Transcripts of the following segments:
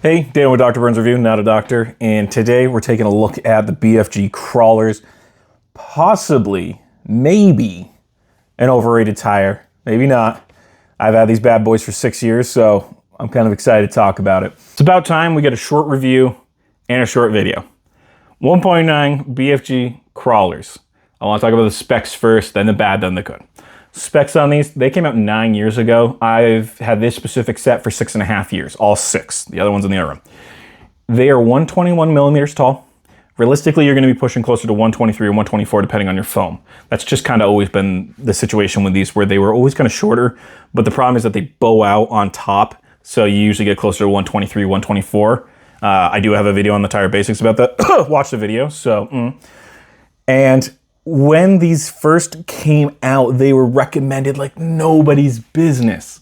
Hey, Dan with Dr. Burns Review, not a doctor, and today we're taking a look at the BFG Krawlers, possibly, maybe, an overrated tire, maybe not. I've had these bad boys for 6 years, so I'm kind of excited to talk about it. It's about time we get a short review and a short video. 1.9 BFG Krawlers. I want to talk about the specs first, then the bad, then the good. Specs on these, they came out 9 years ago. I've had this specific set for 6.5 years, all 6. The other one's in the other room. They are 121 millimeters tall. Realistically, you're going to be pushing closer to 123 or 124 depending on your foam. That's just kind of always been the situation with these, where they were always kind of shorter, but the problem is that they bow out on top, so you usually get closer to 123, 124. I do have a video on the tire basics about that. Watch the video. And when these first came out, they were recommended like nobody's business.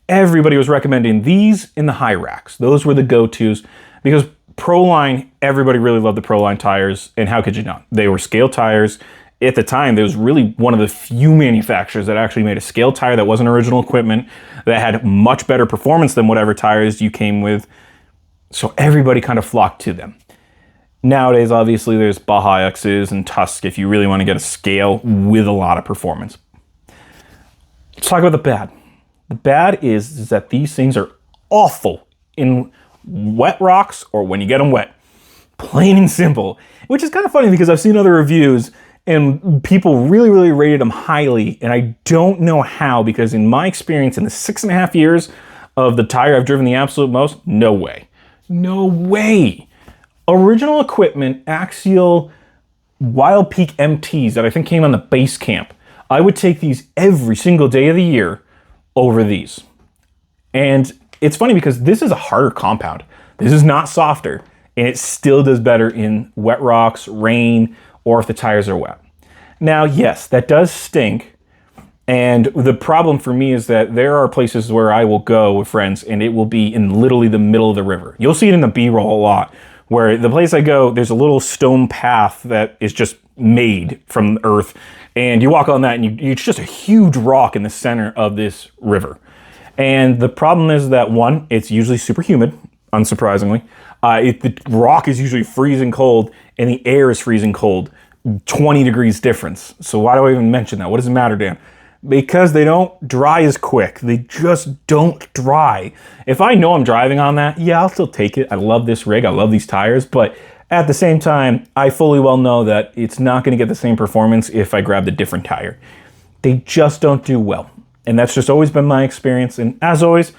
Everybody was recommending these in the high racks. Those were the go-tos because Pro-Line, everybody really loved the Pro-Line tires, and how could you not? They were scale tires. At the time, there was really one of the few manufacturers that actually made a scale tire that wasn't original equipment, that had much better performance than whatever tires you came with. So everybody kind of flocked to them. Nowadays, obviously, there's Baja X's and Tusk if you really want to get a scale with a lot of performance. Let's talk about the bad. The bad is that these things are awful in wet rocks or when you get them wet. Plain and simple. Which is kind of funny because I've seen other reviews and people really, really rated them highly, and I don't know how, because in my experience in the 6.5 years of the tire I've driven the absolute most, no way. No way. Original equipment, Axial Wild Peak MTs that I think came on the base camp. I would take these every single day of the year over these. And it's funny because this is a harder compound. This is not softer, and it still does better in wet rocks, rain, or if the tires are wet. Now, yes, that does stink. And the problem for me is that there are places where I will go with friends and it will be in literally the middle of the river. You'll see it in the B-roll a lot, where the place I go, there's a little stone path that is just made from the earth, and you walk on that and it's just a huge rock in the center of this river. And the problem is that, one, it's usually super humid, unsurprisingly. The rock is usually freezing cold and the air is freezing cold, 20 degrees difference. So why do I even mention that? What does it matter, Dan? Because they don't dry as quick. They just don't dry. If I know I'm driving on that, yeah, I'll still take it. I love this rig. I love these tires. But at the same time, I fully well know that it's not going to get the same performance if I grab the different tire. They just don't do well. And that's just always been my experience. And as always,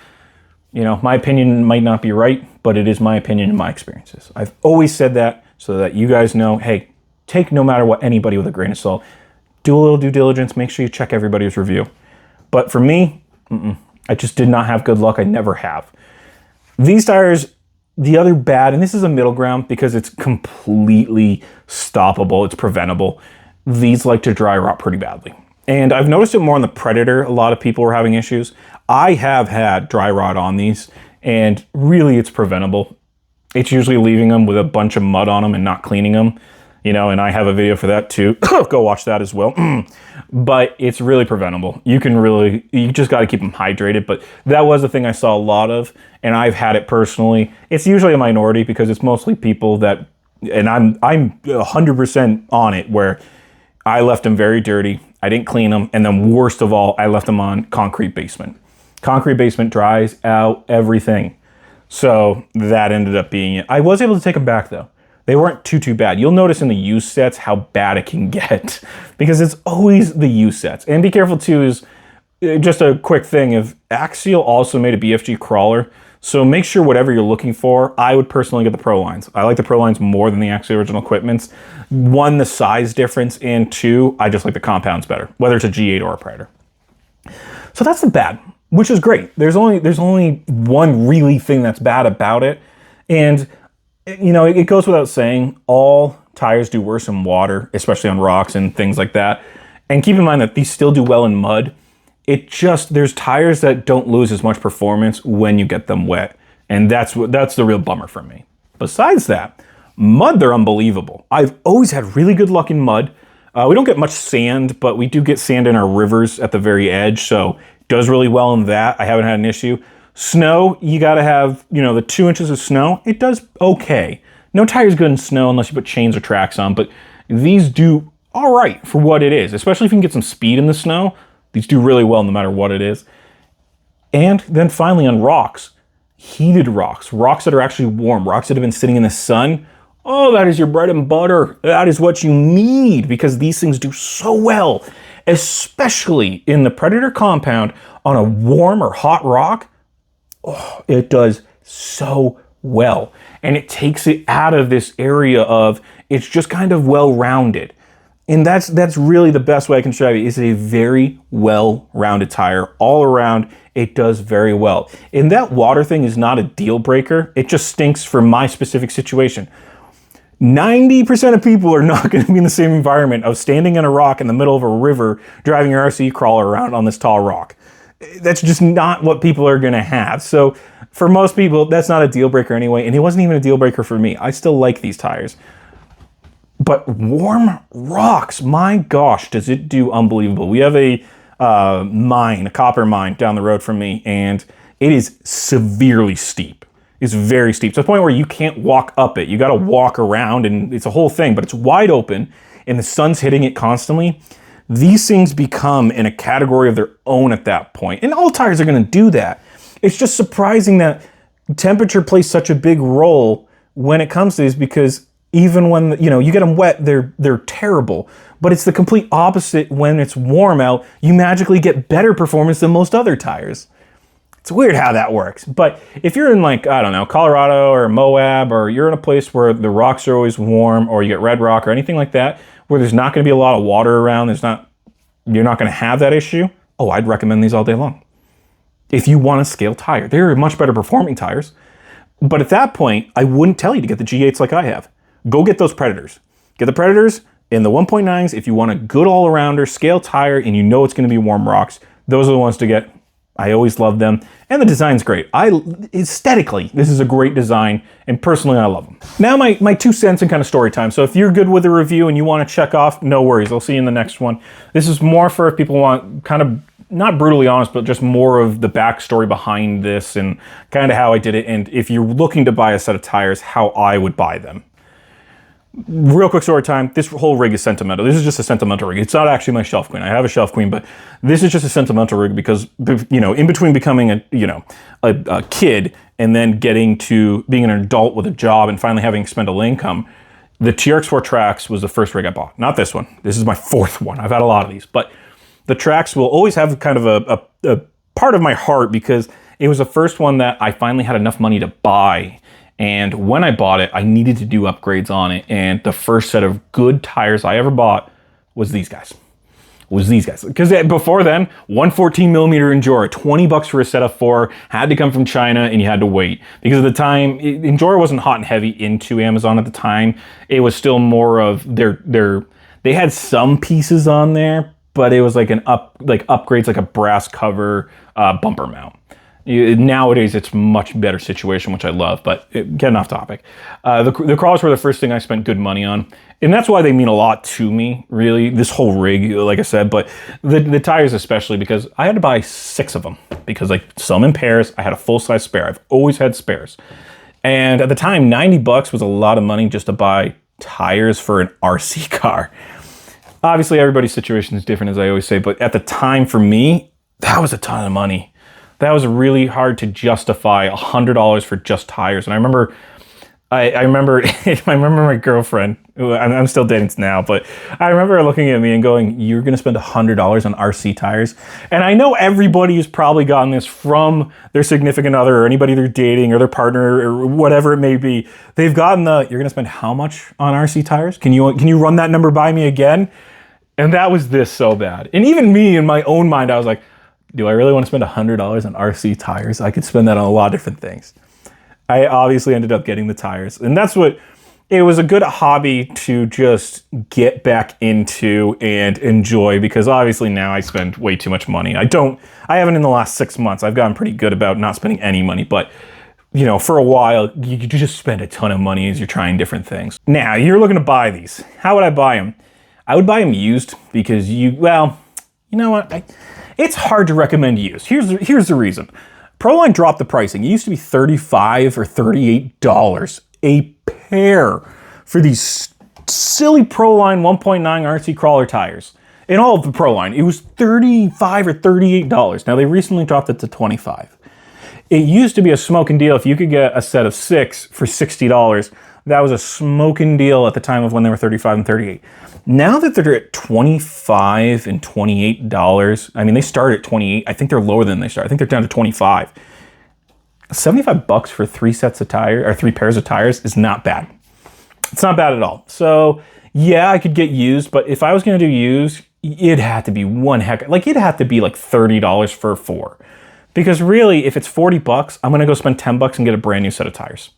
you know, my opinion might not be right, but it is my opinion and my experiences. I've always said that so that you guys know, hey, take no matter what anybody with a grain of salt. Do a little due diligence, make sure you check everybody's review. But for me, I just did not have good luck. I never have. These tires, the other bad, and this is a middle ground because it's completely stoppable, it's preventable. These like to dry rot pretty badly. And I've noticed it more on the Predator. A lot of people were having issues. I have had dry rot on these, and really it's preventable. It's usually leaving them with a bunch of mud on them and not cleaning them. You know, and I have a video for that too. Go watch that as well. But it's really preventable. You just got to keep them hydrated. But that was the thing I saw a lot of, and I've had it personally. It's usually a minority because it's mostly people that, and I'm 100% on it, where I left them very dirty. I didn't clean them, and then worst of all, I left them on concrete basement. Concrete basement dries out everything. So that ended up being it. I was able to take them back though. They weren't too bad. You'll notice in the used sets how bad it can get because it's always the used sets. And be careful too, is just a quick thing, if Axial also made a BFG Krawler, so make sure whatever you're looking for, I would personally get the Pro-Lines. I like the Pro-Lines more than the Axial original equipments. One, the size difference, and two, I just like the compounds better, whether it's a G8 or a Predator. So that's the bad, which is great. There's only one really thing that's bad about it, and you know, it goes without saying, all tires do worse in water, especially on rocks and things like that. And keep in mind that these still do well in mud. There's tires that don't lose as much performance when you get them wet. And that's the real bummer for me. Besides that, mud, they're unbelievable. I've always had really good luck in mud. We don't get much sand, but we do get sand in our rivers at the very edge. So it does really well in that. I haven't had an issue. Snow, you gotta have, you know, the 2 inches of snow. It does okay. No tire's good in snow unless you put chains or tracks on, but these do all right for what it is, especially if you can get some speed in the snow. These do really well no matter what it is. And then finally on rocks, heated rocks, rocks that are actually warm, rocks that have been sitting in the sun. Oh, that is your bread and butter. That is what you need because these things do so well, especially in the Predator compound on a warm or hot rock. Oh, it does so well. And it takes it out of this area of it's just kind of well-rounded. And that's really the best way I can describe it. It's a very well-rounded tire all around. It does very well. And that water thing is not a deal breaker. It just stinks for my specific situation. 90% of people are not going to be in the same environment of standing in a rock in the middle of a river, driving your RC crawler around on this tall rock. That's just not what people are going to have. So for most people, that's not a deal breaker anyway. And it wasn't even a deal breaker for me. I still like these tires. But warm rocks, my gosh, does it do unbelievable. We have a copper mine down the road from me, and it is severely steep. It's very steep to the point where you can't walk up it. You got to walk around, and it's a whole thing, but it's wide open, and the sun's hitting it constantly. These things become in a category of their own at that point, and all tires are going to do that. It's just surprising that temperature plays such a big role when it comes to these, because even when, you know, you get them wet, they're terrible. But it's the complete opposite when it's warm out. You magically get better performance than most other tires. It's weird how that works. But if you're in, like, I don't know, Colorado or Moab, or you're in a place where the rocks are always warm, or you get red rock or anything like that, where there's not going to be a lot of water around, you're not going to have that issue, oh, I'd recommend these all day long. If you want a scale tire, they're much better performing tires. But at that point, I wouldn't tell you to get the G8s like I have. Go get those Predators. Get the Predators in the 1.9s if you want a good all-arounder scale tire and you know it's going to be warm rocks. Those are the ones to get. I always love them. And the design's great. Aesthetically, this is a great design, and personally, I love them. Now my 2 cents and kind of story time. So if you're good with a review and you want to check off, no worries. I'll see you in the next one. This is more for if people want kind of, not brutally honest, but just more of the backstory behind this and kind of how I did it. And if you're looking to buy a set of tires, how I would buy them. Real quick story time. This whole rig is sentimental. This is just a sentimental rig. It's not actually my shelf queen. I have a shelf queen, but this is just a sentimental rig because, you know, in between becoming a kid and then getting to being an adult with a job and finally having expendable income, the TRX4 Trax was the first rig I bought. Not this one. This is my 4th one. I've had a lot of these, but the Trax will always have kind of a part of my heart because it was the first one that I finally had enough money to buy. And when I bought it, I needed to do upgrades on it. And the first set of good tires I ever bought was these guys. Because before then, 114 millimeter Endura, $20 for a set of 4, had to come from China and you had to wait. Because at the time, Endura wasn't hot and heavy into Amazon at the time. It was still more of they had some pieces on there, but it was like upgrades, like a brass cover, bumper mount. Nowadays, it's much better situation, which I love, but getting off topic. The crawlers were the first thing I spent good money on, and that's why they mean a lot to me, really, this whole rig, like I said, but the tires especially, because I had to buy 6 of them, because like some in pairs, I had a full-size spare. I've always had spares. And at the time, $90 was a lot of money just to buy tires for an RC car. Obviously, everybody's situation is different, as I always say, but at the time, for me, that was a ton of money. That was really hard to justify $100 for just tires. And I remember my girlfriend, who I'm still dating now, but I remember her looking at me and going, "You're going to spend $100 on RC tires?" And I know everybody has probably gotten this from their significant other or anybody they're dating or their partner or whatever it may be. They've gotten "You're going to spend how much on RC tires? Can you run that number by me again?" And that was this so bad. And even me, in my own mind, I was like, do I really want to spend $100 on RC tires? I could spend that on a lot of different things. I obviously ended up getting the tires. And that's what, it was a good hobby to just get back into and enjoy, because obviously now I spend way too much money. I haven't in the last 6 months. I've gotten pretty good about not spending any money, but you know, for a while, you just spend a ton of money as you're trying different things. Now, you're looking to buy these. How would I buy them? I would buy them used because you know what? It's hard to recommend used. Here's the reason. Pro-Line dropped the pricing. It used to be $35 or $38 a pair for these silly Pro-Line 1.9 RC crawler tires. In all of the Pro-Line, it was $35 or $38. Now they recently dropped it to $25. It used to be a smoking deal. If you could get a set of 6 for $60, that was a smoking deal at the time of when they were $35 and $38. Now that they're at $25 and $28, I mean, they start at $28. I think they're lower than they start. I think they're down to $25. $75 for 3 sets of tires or 3 pairs of tires is not bad. It's not bad at all. So yeah, I could get used, but if I was going to do used, it had to be one heck, like it'd have to be like $30 for 4. Because really, if it's $40, I'm going to go spend $10 and get a brand new set of tires.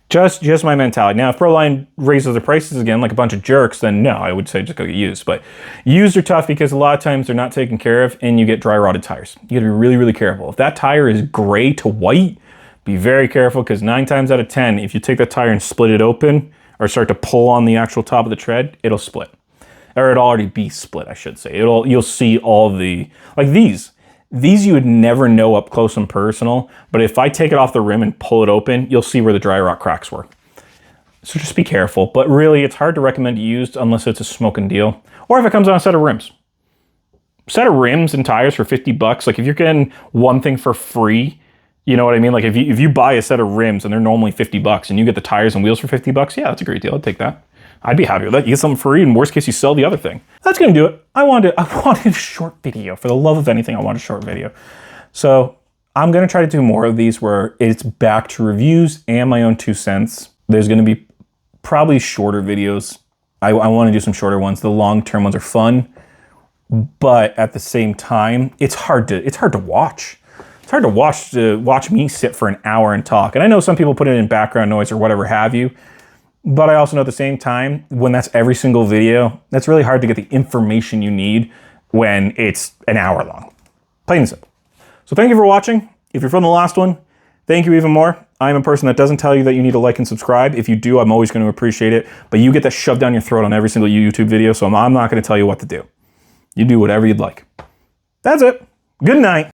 Just my mentality. Now, if Pro-Line raises their prices again like a bunch of jerks, then no, I would say just go get used. But used are tough because a lot of times they're not taken care of and you get dry rotted tires. You got to be really, really careful. If that tire is gray to white, be very careful because 9 times out of 10, if you take that tire and split it open or start to pull on the actual top of the tread, it'll split. Or it'll already be split, I should say. You'll see all the, like these. These you would never know up close and personal, but if I take it off the rim and pull it open, you'll see where the dry rot cracks were. So just be careful, but really it's hard to recommend used unless it's a smoking deal, or if it comes on a set of rims. Set of rims and tires for $50, like if you're getting one thing for free, you know what I mean? Like if you buy a set of rims and they're normally $50 and you get the tires and wheels for $50, yeah, that's a great deal, I'd take that. I'd be happy with that. You get something free, and worst case, you sell the other thing. That's gonna do it. I wanted a short video. For the love of anything, I want a short video. So I'm gonna try to do more of these where it's back to reviews and my own 2 cents. There's gonna be probably shorter videos. I wanna do some shorter ones. The long-term ones are fun, but at the same time, it's hard to watch. It's hard to watch me sit for an hour and talk. And I know some people put it in background noise or whatever have you. But I also know at the same time, when that's every single video, that's really hard to get the information you need when it's an hour long. Plain and simple. So thank you for watching. If you're from the last one, thank you even more. I'm a person that doesn't tell you that you need to like and subscribe. If you do, I'm always going to appreciate it. But you get that shoved down your throat on every single YouTube video, so I'm not going to tell you what to do. You do whatever you'd like. That's it. Good night.